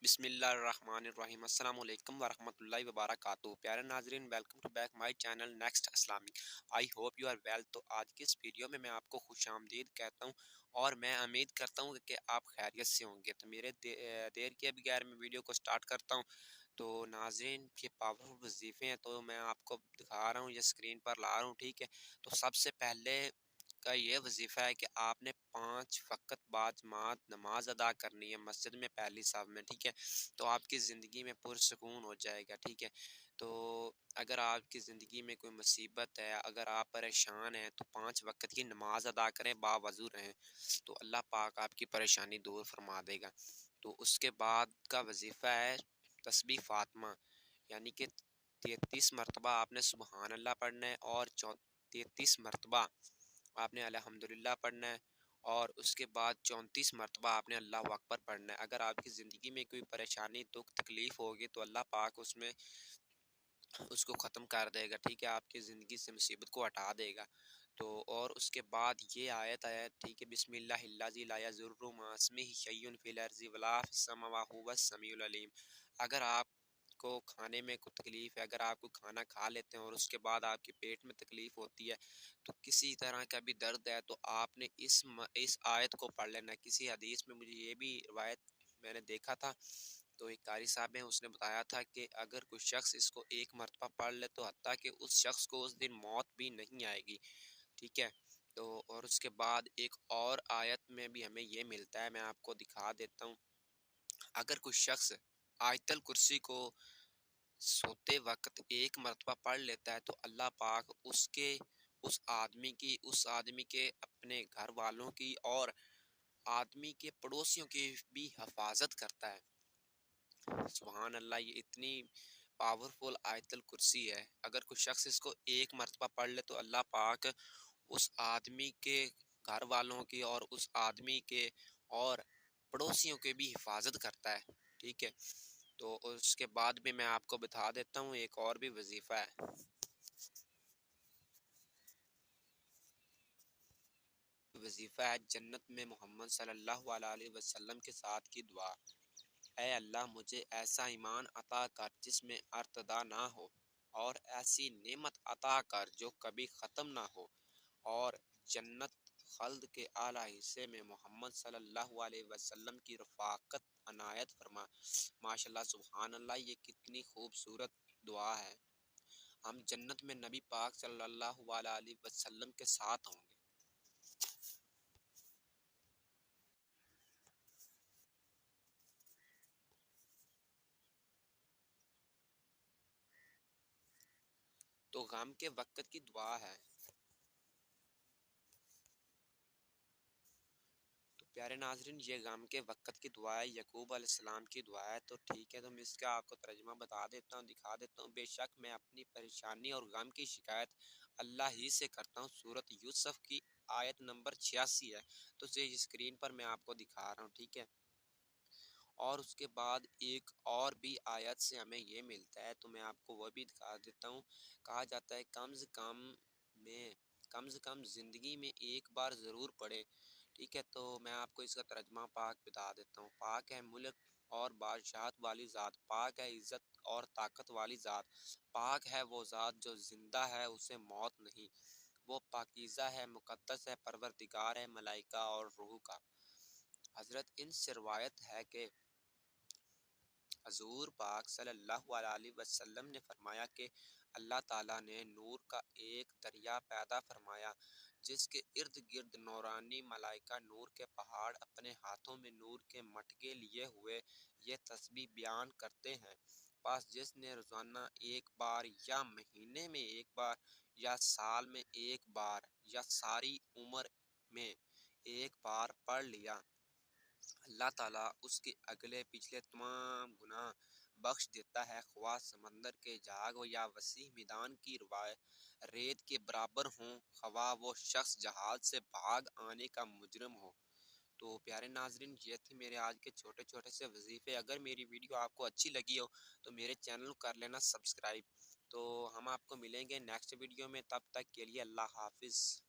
بسم اللہ الرحمن الرحیم۔ السلام علیکم ورحمۃ اللہ وبرکاتہ۔ پیارے ناظرین، welcome to back my channel next Islamic. I hope you are well. تو آج کی اس ویڈیو میں آپ کو خوش آمدید کہتا ہوں اور میں امید کرتا ہوں کہ آپ خیریت سے ہوں گے۔ تو میرے دیر کے بغیر میں ویڈیو کو سٹارٹ کرتا ہوں۔ تو ناظرین، یہ پاورفل وظیفے ہیں تو میں آپ کو دکھا رہا ہوں، یہ اسکرین پر لا رہا ہوں، ٹھیک ہے۔ تو سب سے پہلے کا یہ وظیفہ ہے کہ آپ نے 5 وقت بعد جماعت نماز ادا کرنی ہے مسجد میں پہلی صف میں، ٹھیک ہے۔ تو آپ کی زندگی میں پرسکون ہو جائے گا، ٹھیک ہے۔ تو اگر آپ کی زندگی میں کوئی مصیبت ہے، اگر آپ پریشان ہیں، تو 5 وقت کی نماز ادا کریں، باوضو رہیں، تو اللہ پاک آپ کی پریشانی دور فرما دے گا۔ تو اس کے بعد کا وظیفہ ہے تسبیح فاطمہ، یعنی کہ 33 مرتبہ آپ نے سبحان اللہ پڑھنا ہے اور 33 مرتبہ آپ نے الحمدللہ پڑھنا ہے، اور اس کے بعد 34 مرتبہ آپ نے اللہ اکبر پڑھنا ہے۔ اگر آپ کی زندگی میں کوئی پریشانی، دکھ، تکلیف ہوگی تو اللہ پاک اس کو ختم کر دے گا، ٹھیک ہے، آپ کی زندگی سے مصیبت کو ہٹا دے گا۔ تو اور اس کے بعد یہ آیت ہے، ٹھیک ہے، بسم اللہ الذی لا یضر مع اسمہ شیء فی الارض ولا فی السماء وهو السمیع العلیم۔ اگر آپ کو کھانے میں کوئی تکلیف ہے، اگر آپ کو کھانا کھا لیتے ہیں اور اس کے بعد آپ کے پیٹ میں تکلیف ہوتی ہے، تو کسی طرح کا بھی درد ہے، تو آپ نے اس آیت کو پڑھ لینا۔ کسی حدیث میں مجھے یہ بھی روایت میں نے دیکھا تھا، تو ایک قاری صاحب ہیں، اس نے بتایا تھا کہ اگر کوئی شخص اس کو 1 مرتبہ پڑھ لے تو حتیٰ کہ اس شخص کو اس دن موت بھی نہیں آئے گی، ٹھیک ہے۔ تو اور اس کے بعد ایک اور آیت میں بھی ہمیں یہ ملتا ہے، میں آپ کو دکھا دیتا ہوں۔ اگر کوئی شخص آیت الکرسی کو سوتے وقت 1 مرتبہ پڑھ لیتا ہے تو اللہ پاک اس آدمی کے اپنے گھر والوں کی اور آدمی کے پڑوسیوں کی بھی حفاظت کرتا ہے۔ سبحان اللہ، یہ اتنی پاورفل آیت الکرسی ہے۔ اگر کوئی شخص اس کو 1 مرتبہ پڑھ لے تو اللہ پاک اس آدمی کے گھر والوں کی اور اس آدمی کے اور پڑوسیوں کے بھی حفاظت کرتا ہے، ٹھیک ہے۔ تو اس کے بعد بھی میں آپ کو بتا دیتا ہوں ایک اور بھی وظیفہ ہے۔ وظیفہ ہے جنت میں محمد صلی اللہ علیہ وسلم کے ساتھ کی دعا۔ اے اللہ، مجھے ایسا ایمان عطا کر جس میں ارتدا نہ ہو، اور ایسی نعمت عطا کر جو کبھی ختم نہ ہو، اور جنت خلد کے اعلیٰ حصے میں محمد صلی اللہ علیہ وسلم کی رفاقت عنایت فرما۔ ماشاءاللہ، سبحان اللہ، یہ کتنی خوبصورت دعا ہے۔ ہم جنت میں نبی پاک صلی اللہ علیہ وسلم کے ساتھ ہوں گے۔ تو غم کے وقت کی دعا ہے۔ تو پیارے ناظرین، یہ غم کے وقت کی دعا ہے، یعقوب علیہ السلام کی دعا ہے۔ تو ٹھیک ہے، تو میں اس کا آپ کو ترجمہ بتا دیتا ہوں، دکھا دیتا ہوں۔ بے شک میں اپنی پریشانی اور غم کی شکایت اللہ ہی سے کرتا ہوں۔ سورۃ یوسف کی آیت نمبر 86 ہے، تو یہ اسکرین پر میں آپ کو دکھا رہا ہوں، ٹھیک ہے۔ اور اس کے بعد ایک اور بھی آیت سے ہمیں یہ ملتا ہے، تو میں آپ کو وہ بھی دکھا دیتا ہوں۔ کہا جاتا ہے کم سے کم زندگی میں ایک بار ضرور پڑھے، ٹھیک ہے۔ تو میں آپ کو اس کا ترجمہ پاک بتا دیتا ہوں۔ پاک ہے ملک اور بادشاہت والی ذات، پاک ہے عزت اور طاقت والی ذات، پاک ہے وہ ذات جو زندہ ہے، اسے موت نہیں، وہ پاکیزہ ہے، مقدس ہے، پروردگار ہے ملائکہ اور روح کا۔ حضرت ان سے روایت ہے کہ حضور پاک صلی اللہ علیہ وسلم نے فرمایا کہ اللہ تعالیٰ نے نور کا ایک دریا پیدا فرمایا جس کے ارد گرد نورانی ملائکہ نور کے پہاڑ اپنے ہاتھوں میں نور کے مٹکے لیے ہوئے یہ تسبیح بیان کرتے ہیں۔ پس جس نے روزانہ 1 بار یا مہینے میں 1 بار یا سال میں 1 بار یا ساری عمر میں 1 بار پڑھ لیا، اللہ تعالیٰ اس کے اگلے پچھلے تمام گناہ بخش دیتا ہے، خواہ سمندر کے جھاگ ہو یا وسیع میدان کی ریت کے برابر ہوں، خواہ وہ شخص جہاز سے بھاگ آنے کا مجرم ہو۔ تو پیارے ناظرین، یہ تھے میرے آج کے چھوٹے چھوٹے سے وظیفے۔ اگر میری ویڈیو آپ کو اچھی لگی ہو تو میرے چینل کو کر لینا سبسکرائب۔ تو ہم آپ کو ملیں گے نیکسٹ ویڈیو میں، تب تک کے لیے اللہ حافظ۔